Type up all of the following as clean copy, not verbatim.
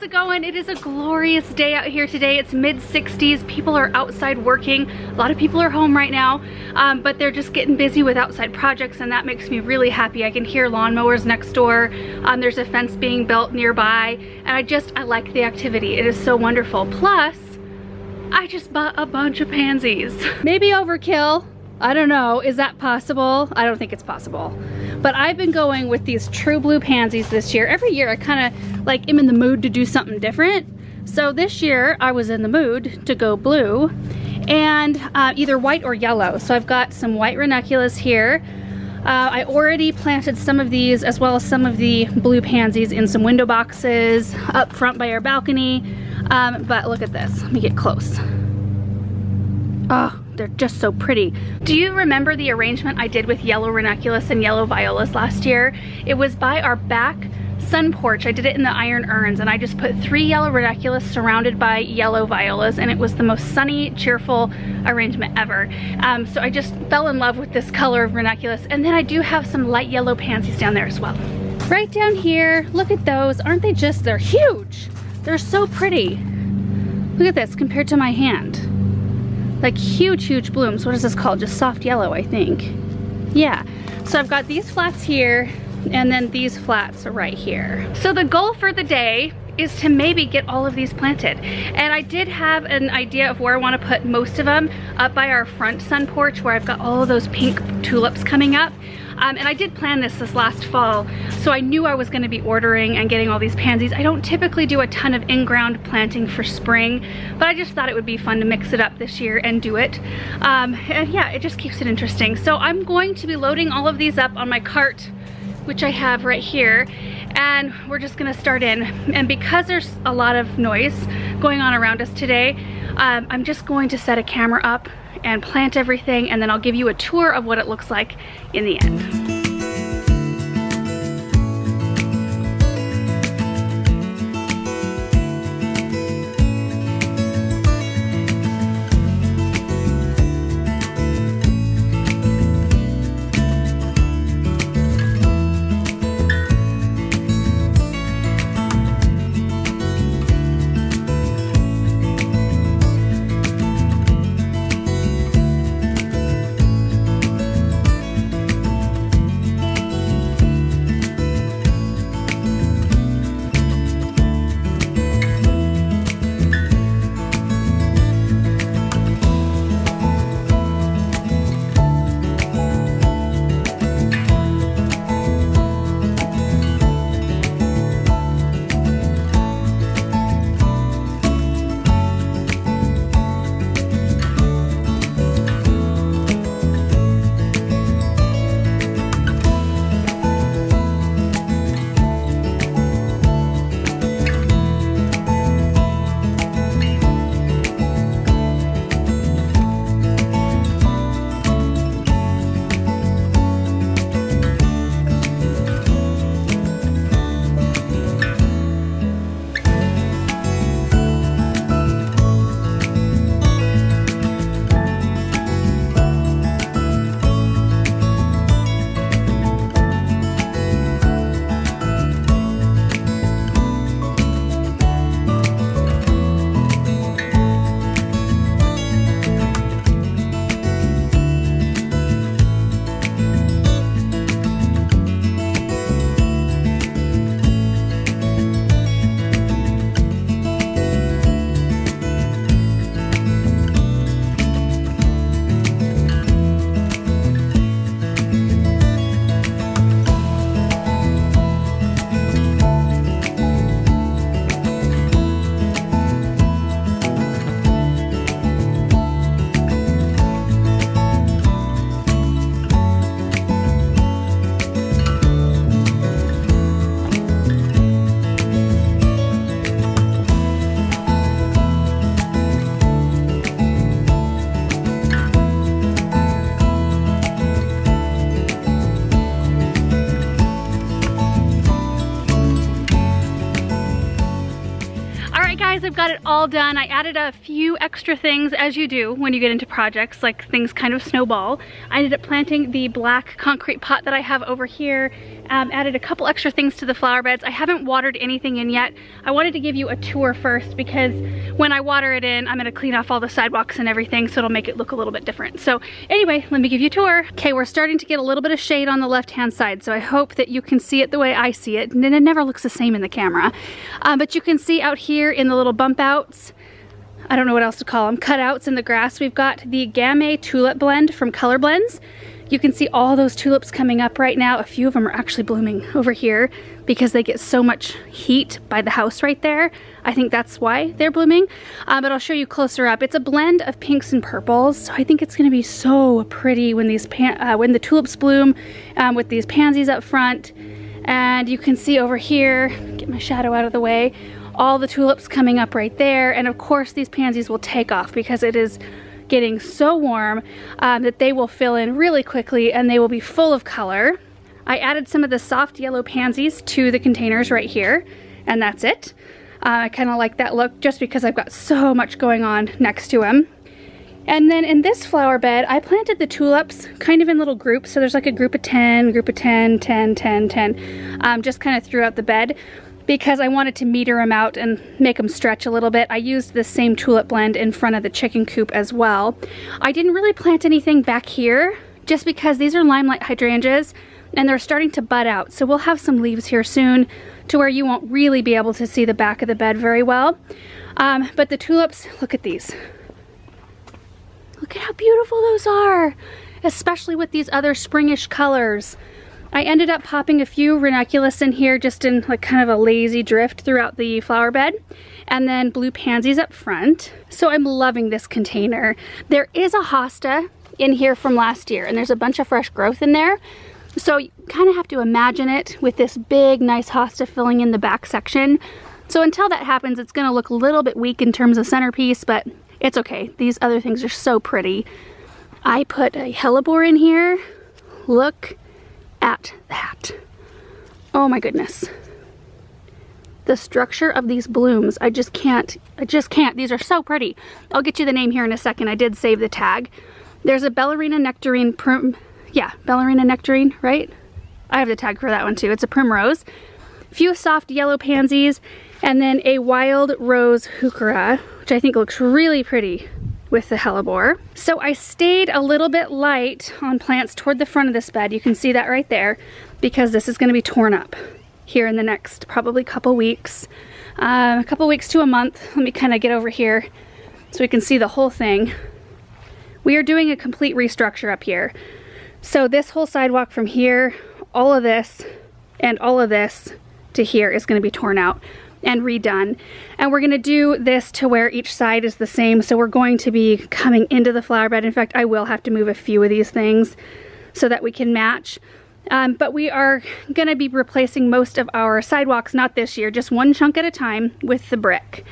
how's it going? It is a glorious day out here today. It's mid-60s. People are outside working. A lot of people are home right now, but they're just getting busy with outside projects, and that makes me really happy. I can hear lawnmowers next door. There's a fence being built nearby, and I like the activity. It is so wonderful. Plus, I just bought a bunch of pansies. Maybe overkill. I don't know. Is that possible? I don't think it's possible. But I've been going with these true blue pansies this year. Every year I kind of like am in the mood to do something different. So this year I was in the mood to go blue and either white or yellow. So I've got some white ranunculus here. I already planted some of these as well as some of the blue pansies in some window boxes up front by our balcony. But look at this. Let me get close. Oh, they're just so pretty. Do you remember the arrangement I did with yellow ranunculus and yellow violas last year? It was by our back sun porch. I did it in the iron urns, and I just put 3 yellow ranunculus surrounded by yellow violas, and it was the most sunny, cheerful arrangement ever. So I just fell in love with this color of ranunculus, and then I do have some light yellow pansies down there as well. Right down here, look at those. Aren't they just, they're huge. They're so pretty. Look at this compared to my hand. Like huge, huge blooms. What is this called? Just soft yellow, I think. Yeah. So I've got these flats here, and then these flats are right here. So the goal for the day is to maybe get all of these planted. And I did have an idea of where I want to put most of them, up by our front sun porch where I've got all of those pink tulips coming up. And I did plan this last fall, so I knew I was going to be ordering and getting all these pansies. I don't typically do a ton of in-ground planting for spring, but I just thought it would be fun to mix it up this year and do it. And yeah, it just keeps it interesting. So I'm going to be loading all of these up on my cart, which I have right here, and we're just gonna start in. And because there's a lot of noise going on around us today, I'm just going to set a camera up and plant everything, and then I'll give you a tour of what it looks like in the end. I've got it all done. I added a few extra things, as you do when you get into projects, like things kind of snowball. I ended up planting the black concrete pot that I have over here, added a couple extra things to the flower beds. I haven't watered anything in yet. I wanted to give you a tour first because when I water it in, I'm gonna clean off all the sidewalks and everything, so it'll make it look a little bit different. So anyway, let me give you a tour. Okay, we're starting to get a little bit of shade on the left-hand side, so I hope that you can see it the way I see it, and it never looks the same in the camera. But you can see out here in the little bump outs, I don't know what else to call them, cutouts in the grass, we've got the Gamay tulip blend from Color Blends. You can see all those tulips coming up right now. A few of them are actually blooming over here because they get so much heat by the house right there. I think that's why they're blooming, but I'll show you closer up. It's a blend of pinks and purples, so I think it's gonna be so pretty when these when the tulips bloom with these pansies up front. And you can see over here, get my shadow out of the way, all the tulips coming up right there. And of course these pansies will take off because it is getting so warm that they will fill in really quickly and they will be full of color. I added some of the soft yellow pansies to the containers right here, and that's it. I kind of like that look just because I've got so much going on next to them. And then in this flower bed, I planted the tulips kind of in little groups. So there's like a group of 10, 10, 10, 10, just kind of throughout the bed, because I wanted to meter them out and make them stretch a little bit. I used the same tulip blend in front of the chicken coop as well. I didn't really plant anything back here just because these are limelight hydrangeas and they're starting to bud out. So we'll have some leaves here soon to where you won't really be able to see the back of the bed very well. But the tulips, look at these. Look at how beautiful those are, especially with these other springish colors. I ended up popping a few ranunculus in here just in like kind of a lazy drift throughout the flower bed, and then blue pansies up front. So I'm loving this container. There is a hosta in here from last year and there's a bunch of fresh growth in there. So you kind of have to imagine it with this big nice hosta filling in the back section. So until that happens, it's gonna look a little bit weak in terms of centerpiece, but it's okay. These other things are so pretty. I put a Helleborus in here. Look at that. Oh my goodness. The structure of these blooms, I just can't. These are so pretty. I'll get you the name here in a second. I did save the tag. There's a Belarina Nectarine, Belarina Nectarine, right? I have the tag for that one too. It's a primrose. A few soft yellow pansies, and then a wild rose heuchera, which I think looks really pretty with the Helleborus. So I stayed a little bit light on plants toward the front of this bed. You can see that right there because this is going to be torn up here in the next probably couple weeks. A couple weeks to a month. Let me kind of get over here so we can see the whole thing. We are doing a complete restructure up here. So this whole sidewalk from here, all of this, and all of this to here is going to be torn out and redone, and we're going to do this to where each side is the same. So we're going to be coming into the flower bed. In fact, I will have to move a few of these things so that we can match, but we are going to be replacing most of our sidewalks, not this year, just one chunk at a time with the brick,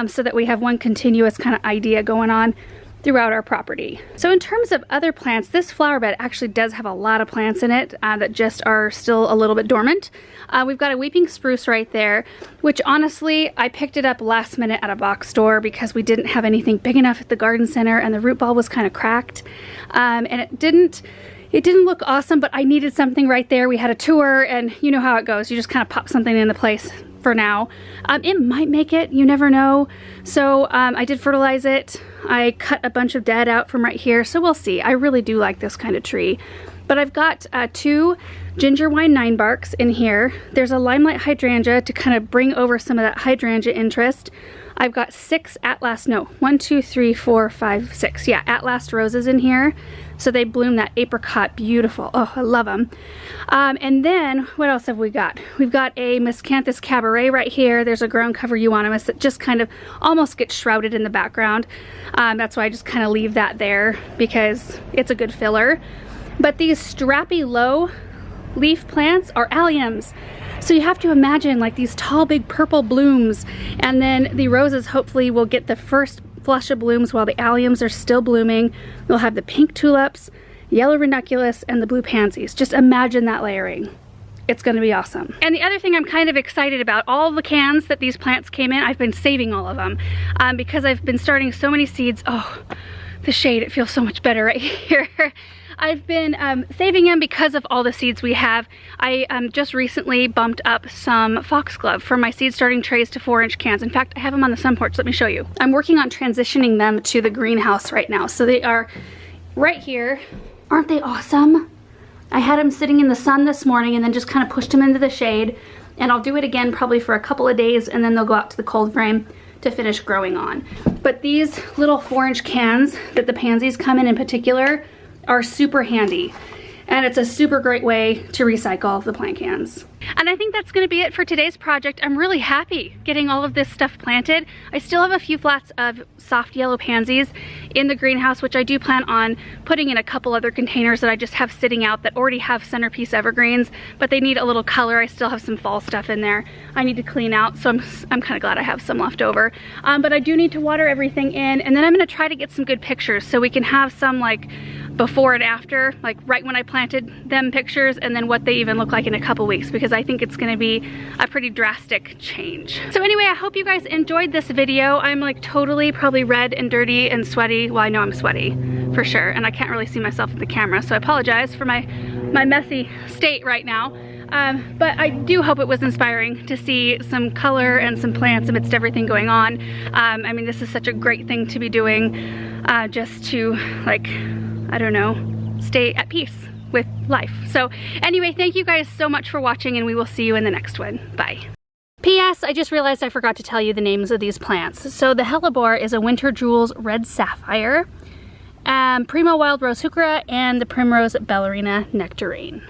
so that we have one continuous kind of idea going on throughout our property. So in terms of other plants, this flower bed actually does have a lot of plants in it that just are still a little bit dormant. We've got a weeping spruce right there, which honestly, I picked it up last minute at a box store because we didn't have anything big enough at the garden center and the root ball was kind of cracked. And it didn't look awesome, but I needed something right there. We had a tour and you know how it goes. You just kind of pop something into place for now. It might make it, you never know. So I did fertilize it. I cut a bunch of dead out from right here, so we'll see. I really do like this kind of tree. But I've got 2 ginger wine 9-barks in here. There's a limelight hydrangea to kind of bring over some of that hydrangea interest. I've got 6 Atlas roses in here. So they bloom that apricot, beautiful. Oh, I love them. And then what else have we got? We've got a Miscanthus cabaret right here. There's a ground cover euonymus that just kind of almost gets shrouded in the background. That's why I just kind of leave that there because it's a good filler. But these strappy low leaf plants are alliums. So you have to imagine like these tall, big purple blooms, and then the roses hopefully will get the first flush of blooms while the alliums are still blooming. We'll have the pink tulips, yellow ranunculus, and the blue pansies. Just imagine that layering. It's gonna be awesome. And the other thing I'm kind of excited about, all the cans that these plants came in, I've been saving all of them because I've been starting so many seeds. Oh, the shade, it feels so much better right here. I've been saving them because of all the seeds we have. I just recently bumped up some foxglove from my seed starting trays to 4-inch cans. In fact, I have them on the sun porch. Let me show you. I'm working on transitioning them to the greenhouse right now. So they are right here. Aren't they awesome? I had them sitting in the sun this morning and then just kind of pushed them into the shade. And I'll do it again probably for a couple of days, and then they'll go out to the cold frame to finish growing on. But these little 4-inch cans that the pansies come in particular are super handy. And it's a super great way to recycle the plant cans. And I think that's gonna be it for today's project. I'm really happy getting all of this stuff planted. I still have a few flats of soft yellow pansies in the greenhouse, which I do plan on putting in a couple other containers that I just have sitting out that already have centerpiece evergreens, but they need a little color. I still have some fall stuff in there I need to clean out, so I'm kind of glad I have some left over. But I do need to water everything in, and then I'm gonna try to get some good pictures so we can have some like before and after, like right when I planted them pictures, and then what they even look like in a couple weeks, because I think it's gonna be a pretty drastic change. So anyway, I hope you guys enjoyed this video. I'm like totally probably red and dirty and sweaty. Well, I know I'm sweaty for sure, and I can't really see myself in the camera, so I apologize for my messy state right now. But I do hope it was inspiring to see some color and some plants amidst everything going on. I mean, this is such a great thing to be doing, just to like, I don't know, stay at peace with life. So anyway, thank you guys so much for watching, and we will see you in the next one. Bye. P.S. I just realized I forgot to tell you the names of these plants. So the Helleborus is a Winter Jewels Red Sapphire, Primo Wild Rose Heuchera, and the Primrose Belarina Nectarine.